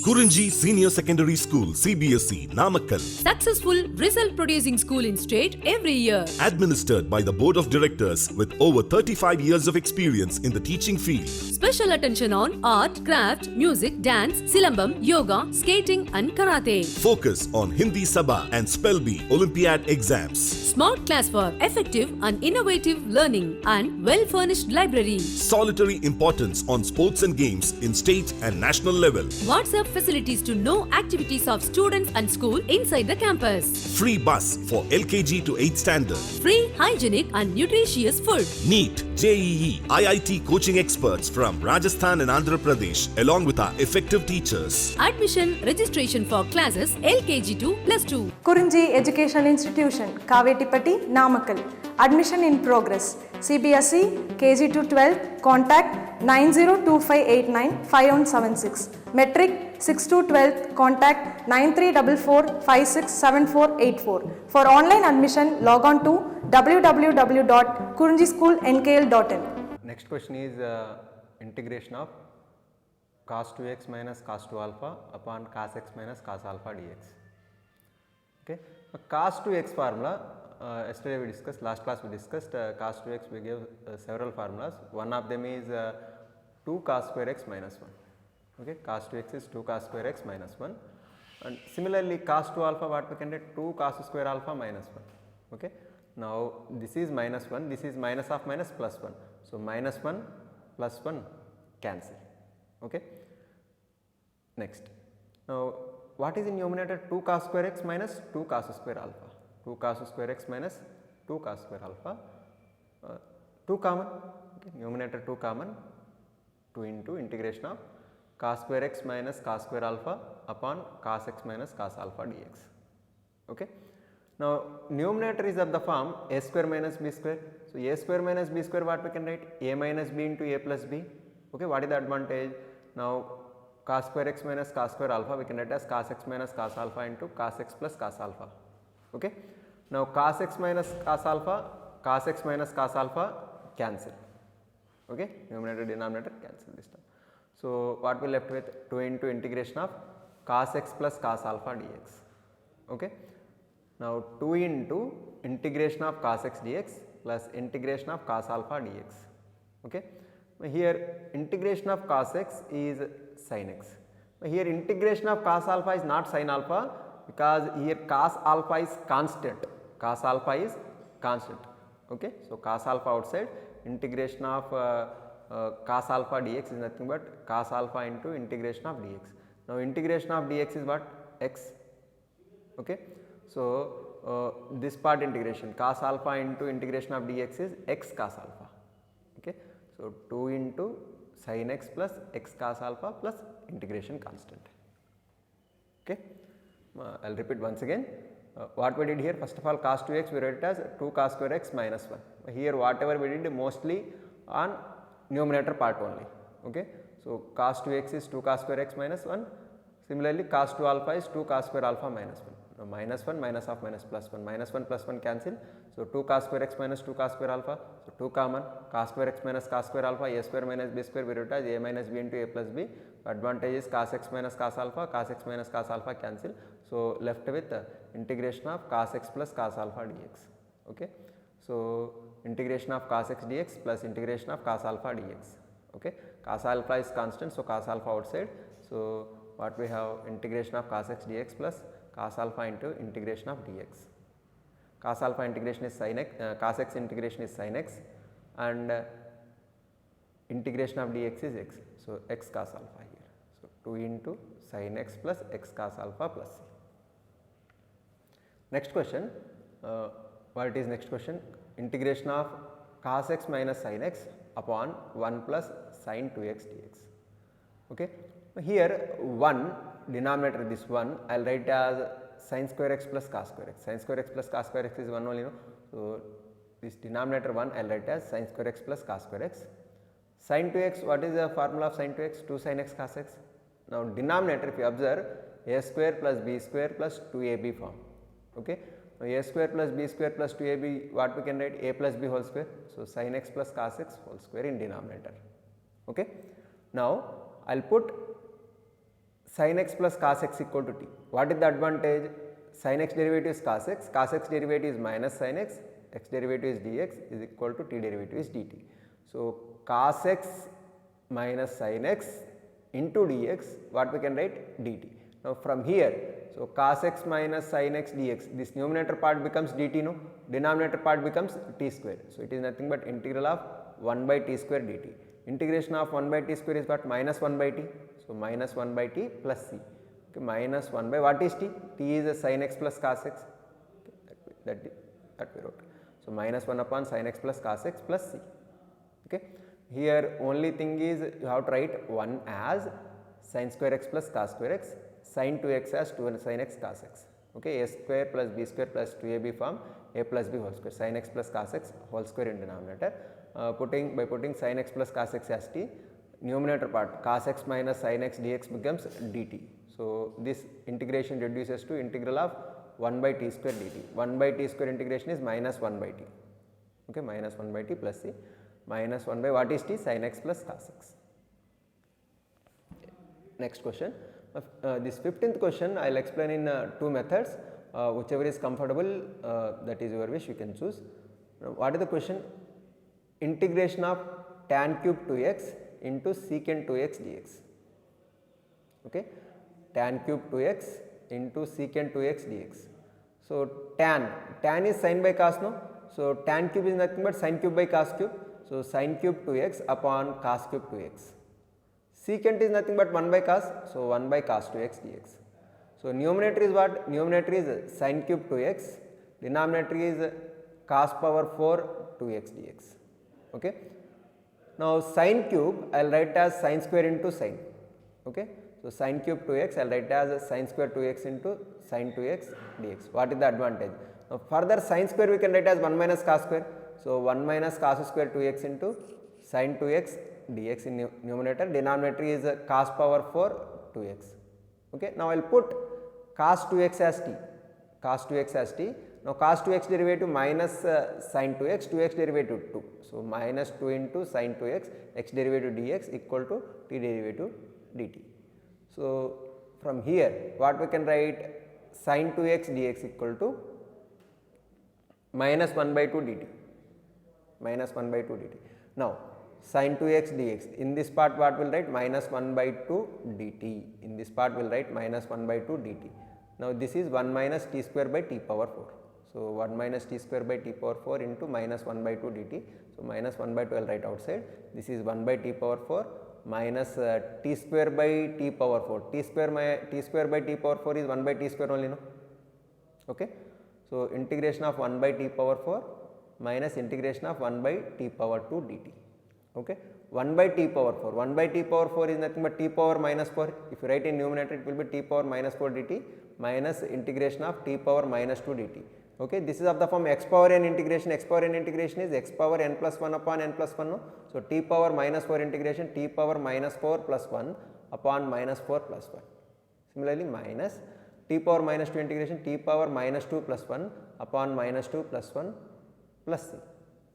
Kurunji Senior Secondary School, CBSE, Namakkal. Successful result producing school in state every year. Administered by the Board of Directors with over 35 years of experience in the teaching field. Special attention on art, craft, music, dance, silambam, yoga, skating and karate. Focus on Hindi Sabha and Spell Bee Olympiad exams. Smart class for effective and innovative learning and well-furnished library. Solitary importance on sports and games in state and national level. WhatsApp facilities to know activities of students and school inside the campus. Free bus for LKG to 8th standard. Free, hygienic and nutritious food. NEET, JEE, IIT coaching experts from Rajasthan and Andhra Pradesh along with our effective teachers. Admission registration for classes LKG to +2. Kurunji Educational Institution, Kavetipatti, Namakkal. Admission in progress. CBSE, KG to 12, contact 9025895176. Metric 6 to 12, contact 9344567484. For online admission, log on to www.kurunjischoolnkl.in. Next question is integration of cos 2x minus cos 2 alpha upon cos x minus cos alpha dx. Okay, cos 2x formula. Yesterday we discussed, last class we discussed cos 2x, we gave several formulas. One of them is 2 cos square x minus 1. Okay, cos 2x is 2 cos square x minus 1. And similarly cos 2 alpha, what we can get, 2 cos square alpha minus 1. Okay, now this is minus 1, this is minus of minus plus 1. So minus 1 plus 1 cancel. Okay. Next, now what is in numerator? 2 cos square x minus 2 cos square alpha. 2 cos square x minus 2 cos square alpha, 2 common, okay. Numerator 2 common, 2 into integration of cos square x minus cos square alpha upon cos x minus cos alpha dx. Okay. Now numerator is of the form a square minus b square. So a square minus b square, what we can write? A minus b into a plus b. Okay, what is the advantage? Now cos square x minus cos square alpha we can write as cos x minus cos alpha into cos x plus cos alpha. Okay. Now cos x minus cos alpha cancel. Okay, numerator denominator cancel this time. So what we left with? 2 into integration of cos x plus cos alpha dx. Okay. Now 2 into integration of cos x dx plus integration of cos alpha dx. Okay. Here integration of cos x is sin x. Here integration of cos alpha is not sin alpha, because here cos alpha is constant. Cos alpha is constant. Okay. So cos alpha outside, integration of cos alpha dx is nothing but cos alpha into integration of dx. Now integration of dx is what? X. Okay. So this part integration, cos alpha into integration of dx is x cos alpha. Okay. So 2 into sin x plus x cos alpha plus integration constant. Okay. I will repeat once again. What we did here, first of all cos 2x we write it as 2 cos square x minus 1. Here whatever we did mostly on numerator part only. Okay. So cos 2x is 2 cos square x minus 1. Similarly cos 2 alpha is 2 cos square alpha minus 1. Now minus 1 minus of minus plus 1, minus 1 plus 1 cancel. So 2 cos square x minus 2 cos square alpha. So 2 common, cos square x minus cos square alpha, a square minus b square we write as a minus b into a plus b. Advantage is cos x minus cos alpha, cos x minus cos alpha cancel. So left with integration of cos x plus cos alpha dx. Okay. So integration of cos x dx plus integration of cos alpha dx. Okay. Cos alpha is constant, so cos alpha outside. So what we have, integration of cos x dx plus cos alpha into integration of dx. Cos alpha integration is sin x, cos x integration is sin x, and integration of dx is x. So x cos alpha here. So 2 into sin x plus x cos alpha plus c. Next question, what is next question? Integration of cos x minus sin x upon 1 plus sin 2x dx. Okay. Here 1 denominator, this 1 I will write as sin square x plus cos square x. Sin square x plus cos square x is 1 only, no. So this denominator 1 I will write as sin square x plus cos square x. Sin 2x, what is the formula of sin 2x? 2 sin x cos x. Now denominator, if you observe, a square plus b square plus 2ab form. Okay. Now a square plus b square plus 2ab, what we can write? A plus b whole square. So sin x plus cos x whole square in denominator. Okay. Now I will put sin x plus cos x equal to t. What is the advantage? Sin x derivative is cos x derivative is minus sin x derivative is dx is equal to t derivative is dt. So, cos x minus sin x into dx, what we can write? Dt. Now, from here, so cos x minus sin x dx, this numerator part becomes dt, no, denominator part becomes t square. So, it is nothing but integral of 1 by t square dt. Integration of 1 by t square is what? Minus 1 by t. So, minus 1 by t plus c. Okay, minus 1 by what is t? T is a sin x plus cos x. Okay, that we wrote. So, minus 1 upon sin x plus cos x plus c. Okay. Here only thing is you have to write 1 as sin square x plus cos square x, sin 2x as 2 sin x cos x. Okay, a square plus b square plus 2ab form a plus b whole square, sin x plus cos x whole square in denominator. By putting sin x plus cos x as t, numerator part cos x minus sin x dx becomes dt. So, this integration reduces to integral of 1 by t square dt. 1 by t square integration is minus 1 by t. Okay, minus 1 by t plus c. Minus 1 by what is t? Sin x plus cos x. Next question. This 15th question I will explain in 2 methods, whichever is comfortable, that is your wish, you can choose. Now, what is the question? Integration of tan cube 2x into secant 2x dx. Okay, tan cube 2x into secant 2x dx. So, tan is sin by cos, no. So, tan cube is nothing but sin cube by cos cube. So, sin cube 2x upon cos cube 2x. Secant is nothing but 1 by cos. So, 1 by cos 2x dx. So, numerator is what? Numerator is sin cube 2x, denominator is cos power 4 2x dx. Okay. Now, sin cube I will write as sin square into sin. Okay. So, sin cube 2x I will write as sin square 2x into sin 2x dx. What is the advantage? Now, further sin square we can write as 1 minus cos square. So, 1 minus cos square 2x into sin 2x dx in numerator, denominator is cos power 4 2x. Okay. Now, I will put cos 2x as t, cos 2x as t. Now, cos 2x derivative minus sin 2x, 2x derivative 2. So, minus 2 into sin 2x, x derivative dx equal to t derivative dt. So, from here what we can write? Sin 2x dx equal to minus 1 by 2 dt, minus 1 by 2 dt. Now, sin 2x dx, in this part what will write? Minus 1 by 2 dt, in this part will write minus 1 by 2 dt. Now, this is 1 minus t square by t power 4. So, 1 minus t square by t power 4 into minus 1 by 2 dt. So, minus 1 by 2 I will write outside, this is 1 by t power 4 minus t square by t power 4, t square by t power 4 is 1 by t square only, no. Okay. So, integration of 1 by t power 4 minus integration of 1 by t power 2 dt. Okay. 1 by t power 4, 1 by t power 4 is nothing but t power minus 4. If you write in numerator, it will be t power minus 4 dt minus integration of t power minus 2 dt. Okay. This is of the form x power n integration. X power n integration is x power n plus 1 upon n plus 1. No? So, t power minus 4 integration, t power minus 4 plus 1 upon minus 4 plus 1. Similarly, minus t power minus 2 integration, t power minus 2 plus 1 upon minus 2 plus 1 plus c.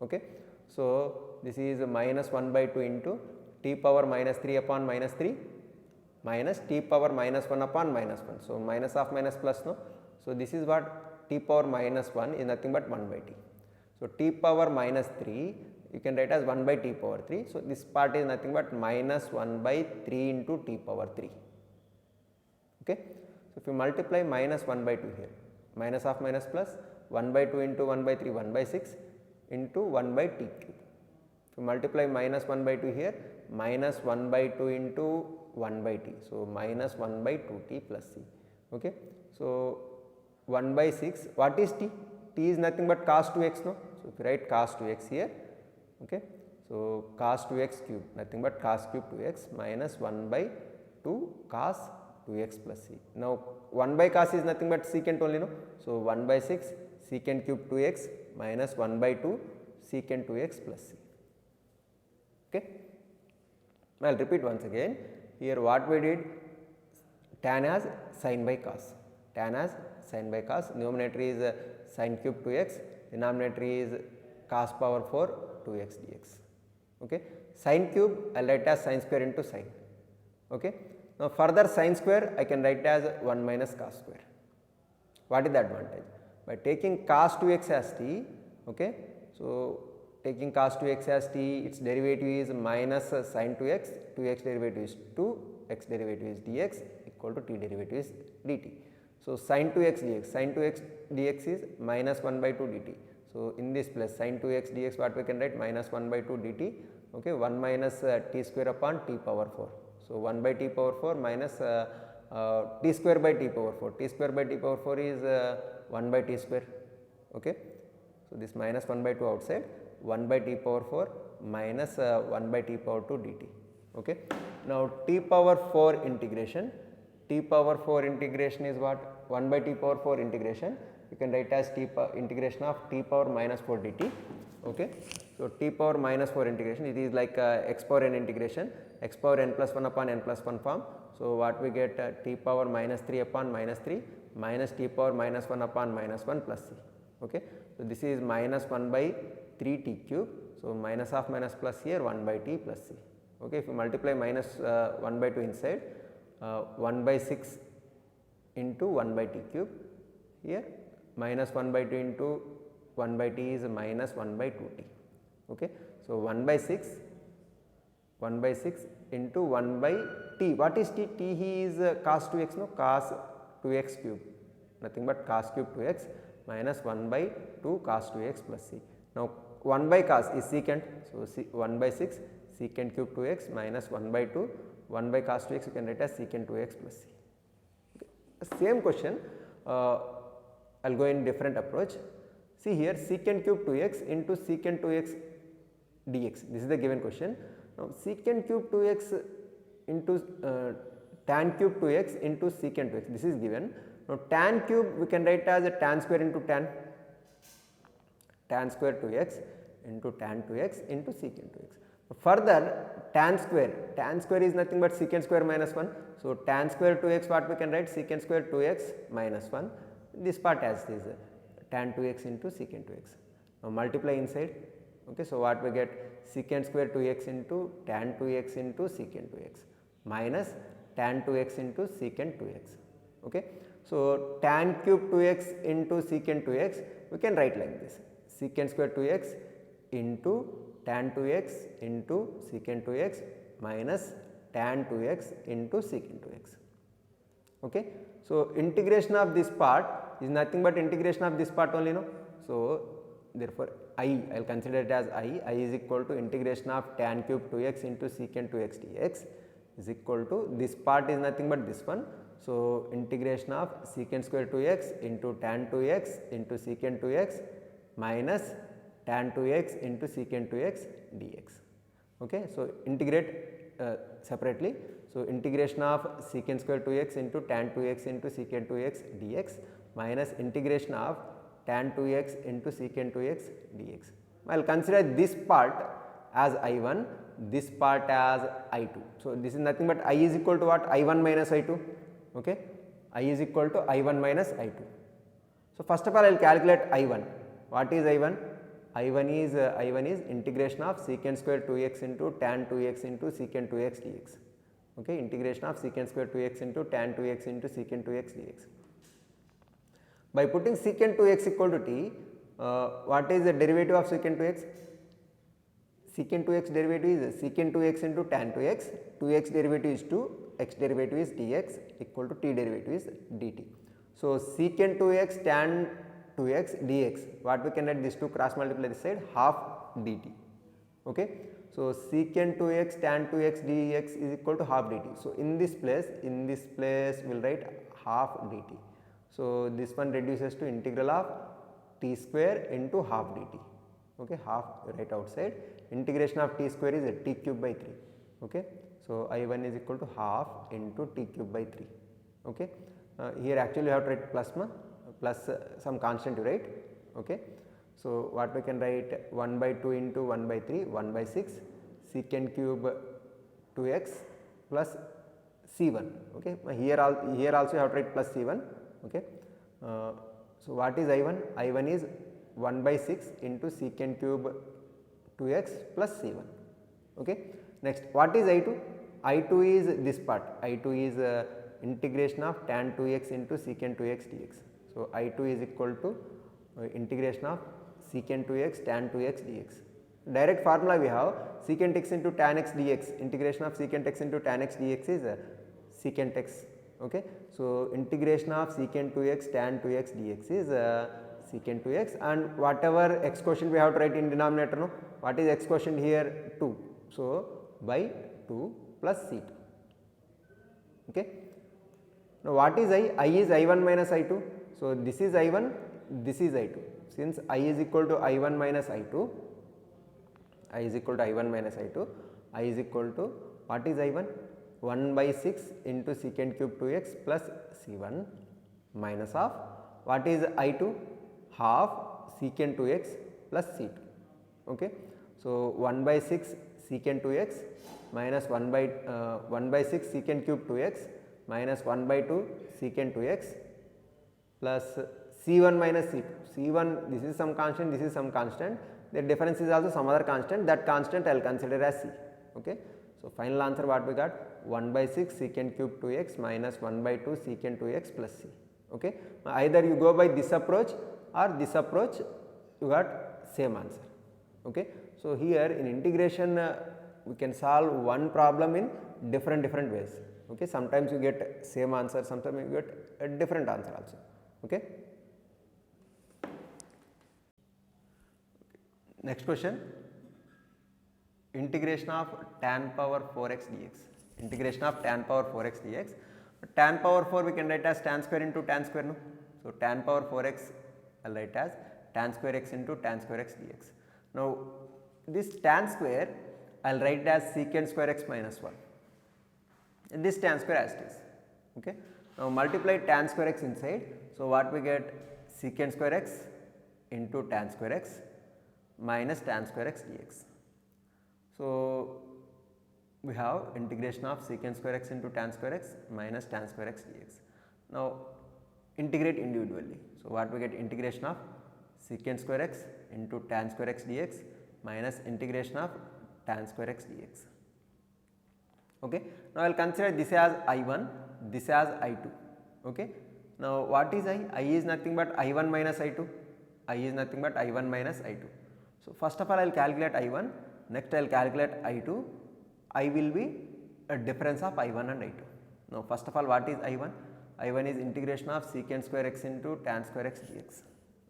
Okay. So, this is minus 1 by 2 into t power minus 3 upon minus 3 minus t power minus 1 upon minus 1. So, minus of minus plus, no. So, this is what t power minus 1 is nothing but 1 by t. So, t power minus 3 you can write as 1 by t power 3. So, this part is nothing but minus 1 by 3 into t power 3. Okay. So, if you multiply minus 1 by 2 here, minus of minus plus 1 by 2 into 1 by 3, 1 by 6 into 1 by t cube. If you multiply minus 1 by 2 here, minus 1 by 2 into 1 by t. So, minus 1 by 2t plus c. Okay. So, 1 by 6, what is t? T is nothing but cos 2x, no. So, if you write cos 2x here, okay. So, cos 2x cube, nothing but cos cube 2x minus 1 by 2 cos 2x plus c. Now, 1 by cos is nothing but secant only, no. So, 1 by 6 secant cube 2x minus 1 by 2 secant 2x plus c. Okay. I will repeat once again. Here what we did, tan as sin by cos, tan as sin by cos, numerator is sin cube 2x, denominator is cos power 4 2x dx. Okay. Sin cube I will write as sin square into sin. Okay. Now further sin square I can write as 1 minus cos square. What is the advantage? By taking cos 2x as t, okay, so taking cos 2x as t, its derivative is minus sin 2x, 2x derivative is 2, x derivative is dx equal to t derivative is dt. So sin 2x dx, sin 2x dx is minus 1 by 2 dt. So in this place sin 2x dx what we can write, minus 1 by 2 dt, okay, 1 minus t square upon t power 4. So 1 by t power 4 minus t square by t power 4, t square by t power 4 is 1 by t square, okay. So this minus 1 by 2 outside, 1 by t power 4 minus 1 by t power 2 dt, okay. Now t power 4 integration, t power 4 integration is what, 1 by t power 4 integration, you can write as integration of t power minus 4 dt, okay. So t power minus 4 integration, it is like x power n integration, x power n plus 1 upon n plus 1 form. So what we get, t power minus 3 upon minus 3 minus t power minus 1 upon minus 1 plus c, okay. So this is minus 1 by 3 t cube, so minus of minus plus here 1 by t plus c, okay. If you multiply minus 1 by 2 inside, 1 by 6 into 1 by t cube, here minus 1 by 2 into 1 by t is minus 1 by 2 t, okay. So 1 by 6 into 1 by t, what is t? T is cos 2x, no, cos 2x cube, nothing but cos cube 2x minus 1 by 2 cos 2x plus c. Now 1 by cos is secant, so 1 by 6 secant cube 2x minus 1 by 2, 1 by cos 2x you can write as secant 2x plus c. Okay. Same question, I will go in different approach. See here, secant cube 2x into secant 2x dx, this is the given question. Now secant cube 2x into tan cube 2x into secant 2x, this is given. Now tan cube we can write as a tan square into tan square 2x into tan 2x into secant 2x. Further tan square is nothing but secant square minus 1. So tan square 2x what we can write, secant square 2x minus 1, this part as this tan 2x into secant 2x. Now multiply inside, okay. So what we get, secant square 2x into tan 2x into secant 2x minus tan 2x into secant 2x, okay. So tan cube 2x into secant 2x we can write like this, secant square 2x into tan 2x into secant 2x minus tan 2x into secant 2x, okay. So integration of this part is nothing but integration of this part only, no. So therefore I will consider it as I is equal to integration of tan cube 2x into secant 2x dx is equal to, this part is nothing but this one. So integration of secant square 2x into tan 2x into secant 2x minus tan 2x into secant 2x dx, okay. So integrate separately. So integration of secant square 2x into tan 2x into secant 2x dx minus integration of tan 2x into secant 2x dx. I will consider this part as I1, this part as I2. So this is nothing but I is equal to what, I1 minus I2, okay. I is equal to I1 minus I2. So first of all I will calculate I1. What is I1? I1 is integration of secant square 2x into tan 2x into secant 2x dx, okay. Integration of secant square 2x into tan 2x into secant 2x dx. By putting secant 2x equal to t, what is the derivative of secant 2x? Secant 2x derivative is secant 2x into tan 2x, 2x derivative is 2, x derivative is dx equal to t derivative is dt. So secant 2x tan 2x dx, what we can write, this 2 cross multiply this side, half dt, okay. So secant 2x tan 2x dx is equal to half dt. So in this place we will write half dt. So this one reduces to integral of t square into half dt, okay, half right outside, integration of t square is a t cube by 3, okay. So I1 is equal to half into t cube by 3, okay. Here actually you have to write plus some constant you write, okay. So what we can write, 1 by 2 into 1 by 3, 1 by 6 secant cube 2x plus c1, okay. Here also you have to write plus c1, okay. So what is I1? I1 is 1 by 6 into secant cube 2x plus c1, okay. Next what is I2? I2 is this part, I2 is integration of tan 2x into secant 2x dx. So, I2 is equal to integration of secant 2x tan 2x dx. Direct formula we have secant x into tan x dx, integration of secant x into tan x dx is secant x. Okay. So, integration of secant 2x tan 2x dx is secant 2x, and whatever x quotient we have to write in denominator, no, what is x quotient here? 2. So, by 2 plus c2. Okay. Now, what is I? I is I1 minus I2. So, this is I1, this is I2. Since I is equal to I1 minus I2, I is equal to I1 minus I2, I is equal to what is I1? 1 by 6 into secant cube 2x plus c1 minus of what is I2? Half secant 2x plus c2. Okay. So, 1 by 6 secant 2x minus 1 by 6 secant cube 2x minus 1 by 2 secant 2x plus c1 minus c2. c1, this is some constant, this is some constant, the difference is also some other constant, that constant I will consider as c. Okay. So, final answer what we got? 1 by 6 secant cube 2x minus 1 by 2 secant 2x plus c. Okay. Either you go by this approach or this approach, you got same answer. Okay. So, here in integration we can solve one problem in different ways. Okay. Sometimes you get same answer, sometimes you get a different answer also. Okay. Next question, integration of tan power 4x dx, integration of tan power 4x dx. Tan power 4 we can write as tan square into tan square, no. So, tan power 4x I will write as tan square x into tan square x dx. Now, this tan square I will write as secant square x minus 1, and this tan square as it is. Okay. Now, multiply tan square x inside. So, what we get? Secant square x into tan square x minus tan square x dx. So, we have integration of secant square x into tan square x minus tan square x dx. Now, integrate individually. So, what we get? Integration of secant square x into tan square x dx minus integration of tan square x dx. Okay. Now, I will consider this as I1, this as I2. Okay. Now, what is I? I is nothing but I1 minus I2, I is nothing but I1 minus I2. So, first of all I will calculate I1, next I will calculate I2, I will be a difference of I1 and I2. Now, first of all what is I1? I1 is integration of secant square x into tan square x dx.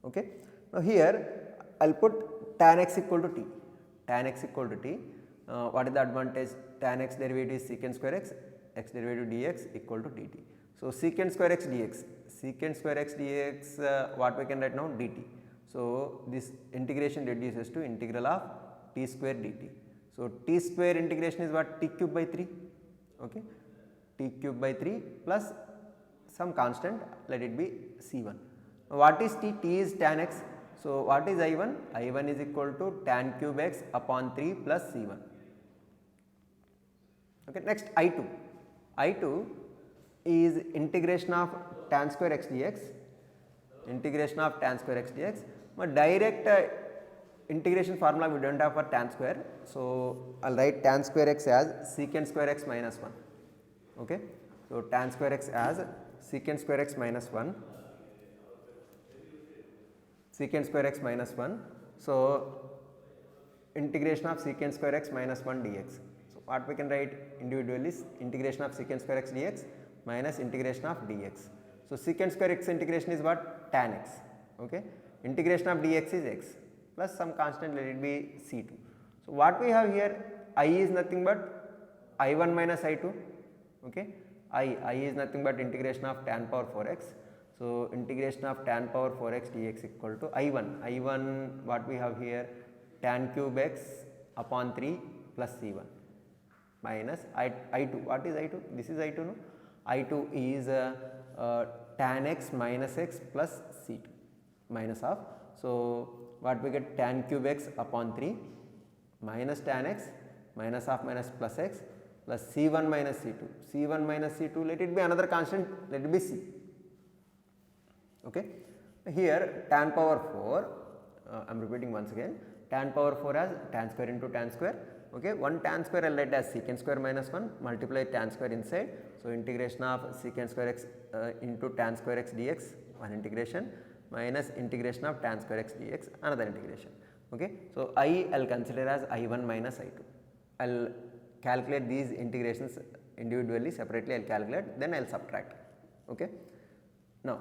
Okay. Now, here I will put tan x equal to t, tan x equal to t. What is the advantage? Tan x derivative is secant square x, x derivative dx equal to dt. So, secant square x dx, secant square x dx what we can write now? Dt. So, this integration reduces to integral of t square dt. So, t square integration is what? T cube by 3, okay, t cube by 3 plus some constant, let it be c1. Now, what is t? T is tan x. So, what is I1? I1 is equal to tan cube x upon 3 plus c1. Okay. Next I2, I2 is integration of tan square x dx, integration of tan square x dx. But direct integration formula we do not have for tan square. So, I will write tan square x as secant square x minus 1. Okay. So, tan square x as secant square x minus 1, secant square x minus 1. So, integration of secant square x minus 1 dx. So, what we can write individually is integration of secant square x dx minus integration of dx. So, secant square x integration is what? Tan x. Okay. Integration of dx is x plus some constant, let it be c2. So, what we have here? I is nothing but I1 minus I2. Okay. I is nothing but integration of tan power 4x. So, integration of tan power 4x dx equal to I1. I1 what we have here? Tan cube x upon 3 plus c1 minus I2. What is I2? This is I2, no? I2 is tan x minus x plus c2 minus of. So, what we get? Tan cube x upon 3 minus tan x minus of minus plus x plus c1 minus c2. c1 minus c2, let it be another constant, let it be c. Okay. Here tan power 4, I am repeating once again, tan power 4 as tan square into tan square. Okay, 1 tan square I will write as secant square minus 1 multiply tan square inside. So, integration of secant square x into tan square x dx, one integration, minus integration of tan square x dx, another integration. Okay. So, I will consider as I1 minus I2. I will calculate these integrations individually, separately I will calculate, then I will subtract. Okay. Now,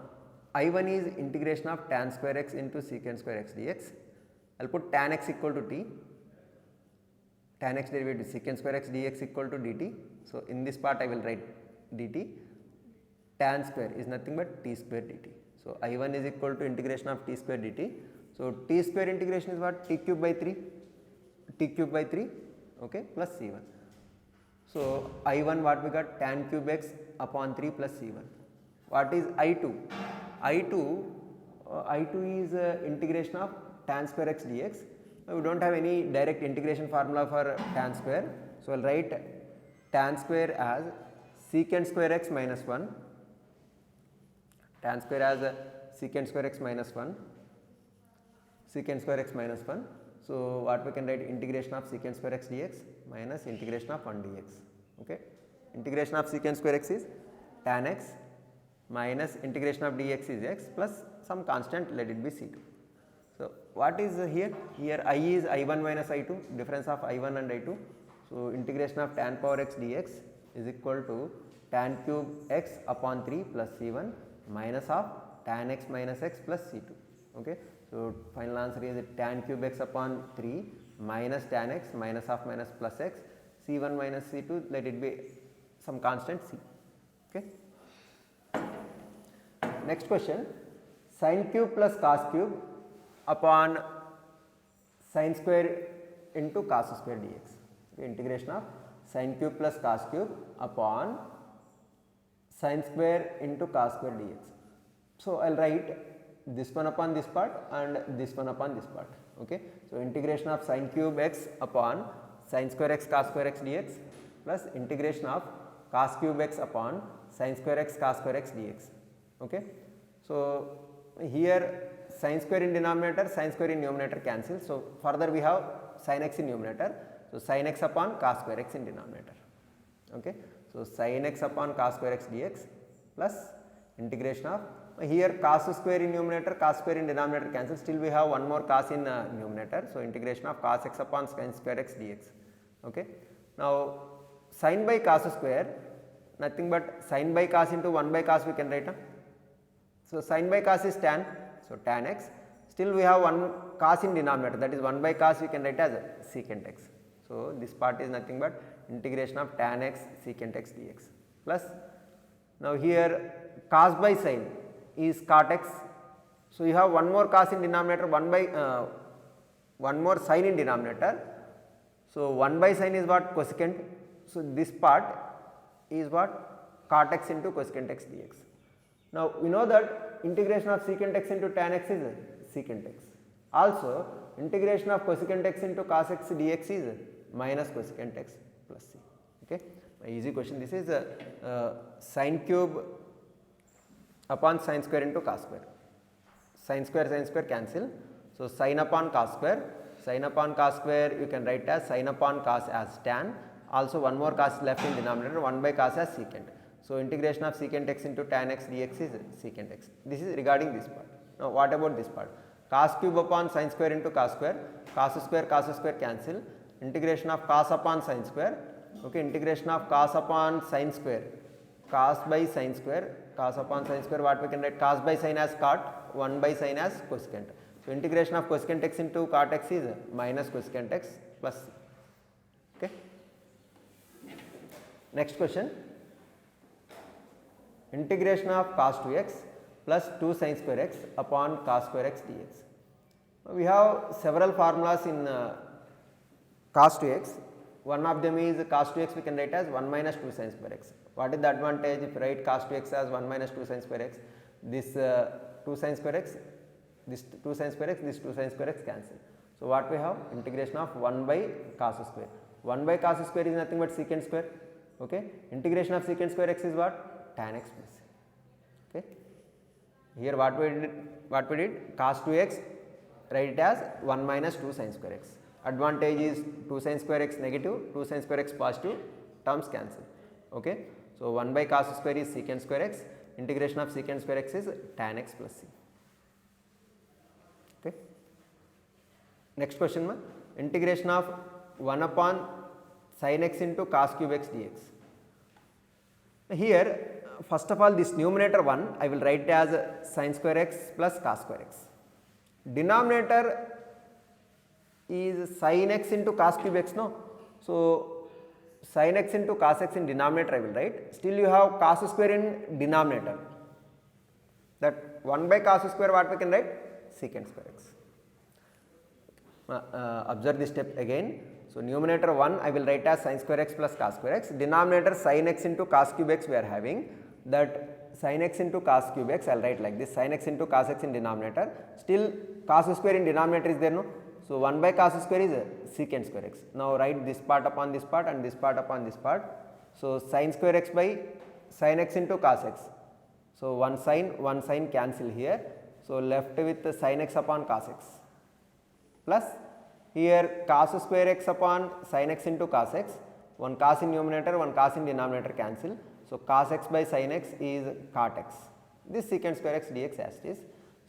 I1 is integration of tan square x into secant square x dx. I will put tan x equal to t, tan x derivative secant square x dx equal to dt. So, in this part I will write dt, tan square is nothing but t square dt. So, I1 is equal to integration of t square dt. So, t square integration is what? T cube by 3, okay, plus c1. So, I1 what we got? Tan cube x upon 3 plus c1. What is I2? I2 is integration of tan square x dx. We do not have any direct integration formula for tan square. So, I will write tan square as secant square x minus 1, tan square as secant square x minus 1, secant square x minus 1. So, what we can write? Integration of secant square x dx minus integration of 1 dx. Okay. Integration of secant square x is tan x minus integration of dx is x plus some constant, let it be c2. So, what is here? Here I is I1 minus I2, difference of I1 and I2. So, integration of tan power x dx is equal to tan cube x upon 3 plus c1 minus of tan x minus x plus c2. Okay. So, final answer is tan cube x upon 3 minus tan x minus of minus plus x, c1 minus c2, let it be some constant c. Okay. Next question, sin cube plus cos cube upon sin square into cos square dx. Okay, integration of sin cube plus cos cube upon sin square into cos square dx. So, I will write this one upon this part and this one upon this part. Okay. So, integration of sin cube x upon sin square x cos square x dx plus integration of cos cube x upon sin square x cos square x dx. Okay. So, here sin square in denominator, sin square in numerator cancel. So, further we have sin x in numerator. So, sin x upon cos square x in denominator. Okay. So, sin x upon cos square x dx plus integration of, here cos square in numerator, cos square in denominator cancel, still we have one more cos in numerator. So, integration of cos x upon sin square x dx. Okay. Now, sin by cos square, nothing but sin by cos into 1 by cos we can write. So, sin by cos is tan, so tan x, still we have one cos in denominator, that is 1 by cos we can write as secant x. So, this part is nothing but integration of tan x secant x dx plus, now here cos by sin is cot x. So, you have one more cos in denominator, one more sin in denominator. So, 1 by sin is what? Cosecant. So, this part is what? Cot x into cosecant x dx. Now, we know that integration of secant x into tan x is secant x. Also, integration of cosecant x into cos x dx is minus cosecant x plus c. Okay. Easy question. This is sin cube upon sin square into cos square. Sin square cancel. So, sin upon cos square you can write as sin upon cos as tan. Also, one more cos left in denominator, 1 by cos as secant. So, integration of secant x into tan x dx is secant x. This is regarding this part. Now, what about this part? Cos cube upon sin square into cos square cancel. Integration of cos upon sin square. Okay, integration of cos upon sin square, cos by sin square, cos upon sin square, what we can write? Cos by sin as cot, 1 by sin as cosecant. So, integration of cosecant x into cot x is minus cosecant x plus c. Okay. Next question, integration of cos 2x plus 2 sin square x upon cos square x dx. We have several formulas in cos 2x. One of them is cos 2x we can write as 1 minus 2 sin square x. What is the advantage if you write cos 2x as 1 minus 2 sin square x? This 2 sin square x, this 2 sin square x, this 2 sin square x cancel. So, what we have? Integration of 1 by cos square. 1 by cos square is nothing but secant square. Okay. Integration of secant square x is what? Tan x plus c. Okay. Here what we did? Cos 2x, write it as 1 minus 2 sin square x. Advantage is 2 sin square x negative, 2 sin square x positive, terms cancel. Okay. So 1 by cos square is secant square x, integration of secant square x is tan x plus c. Okay. Next question, integration of 1 upon sin x into cos cube x dx. Here first of all this numerator 1 I will write as sin square x plus cos square x. Denominator is sin x into cos cube x, no. So sin x into cos x in denominator I will write. Still you have cos square in denominator. That 1 by cos square what we can write? Secant square x. Observe this step again. So numerator 1 I will write as sin square x plus cos square x. Denominator sin x into cos cube x we are having. That sin x into cos cube x I will write like this, sin x into cos x in denominator. Still cos square in denominator is there, no. So 1 by cos square is secant square x. Now write this part upon this part and this part upon this part. So sin square x by sin x into cos x. So one sin cancel here. So left with the sin x upon cos x plus here cos square x upon sin x into cos x. One cos in numerator, one cos in denominator cancel. So cos x by sin x is cot x. This secant square x dx as it is.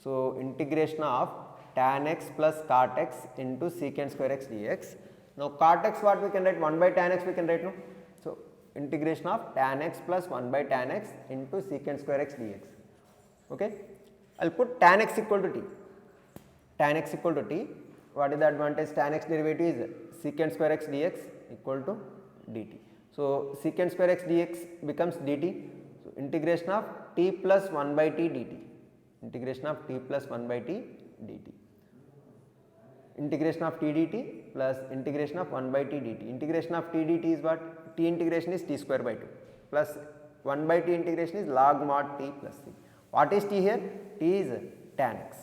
So integration of tan x plus cot x into secant square x dx. Now cot x what we can write, 1 by tan x we can write, no. So integration of tan x plus 1 by tan x into secant square x dx. Okay. I will put tan x equal to t. Tan x equal to t. What is the advantage? Tan x derivative is secant square x dx equal to dt. So secant square x dx becomes dt. So integration of t plus 1 by t dt. Integration of t plus 1 by t dt. Integration of t dt plus integration of 1 by t dt. Integration of t dt is what? T integration is t square by 2 plus 1 by t integration is log mod t plus c. What is t here? T is tan x.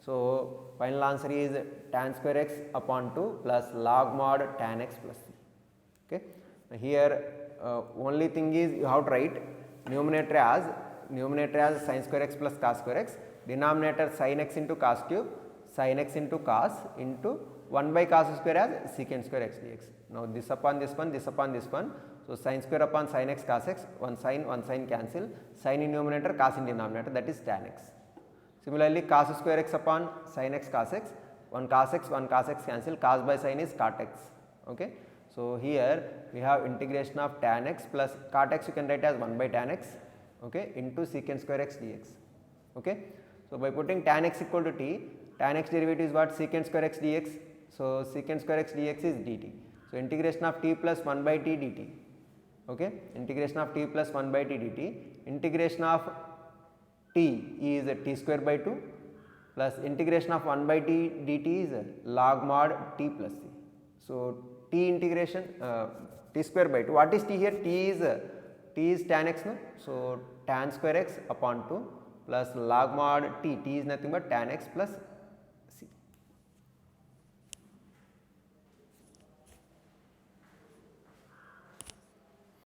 So final answer is tan square x upon 2 plus log mod tan x plus c. Okay. Here only thing is you have to write numerator as sin square x plus cos square x, denominator sin x into cos cube, sin x into cos into 1 by cos square as secant square x dx. Now this upon this one, this upon this one. So sin square upon sin x cos x, one sin cancel, sin in numerator, cos in denominator, that is tan x. Similarly cos square x upon sin x cos x, one cos x cancel, cos by sin is cot x. Okay. So here we have integration of tan x plus cot x you can write as 1 by tan x, okay, into secant square x dx. Okay. So by putting tan x equal to t, tan x derivative is what? Secant square x dx. So secant square x dx is dt. So integration of t plus 1 by t dt. Okay. Integration of t plus 1 by t dt. Integration of t is t square by 2 plus integration of 1 by t dt is log mod t plus c. So t integration t square by 2. What is t here? T is tan x, no. So tan square x upon 2 plus log mod t is nothing but tan x plus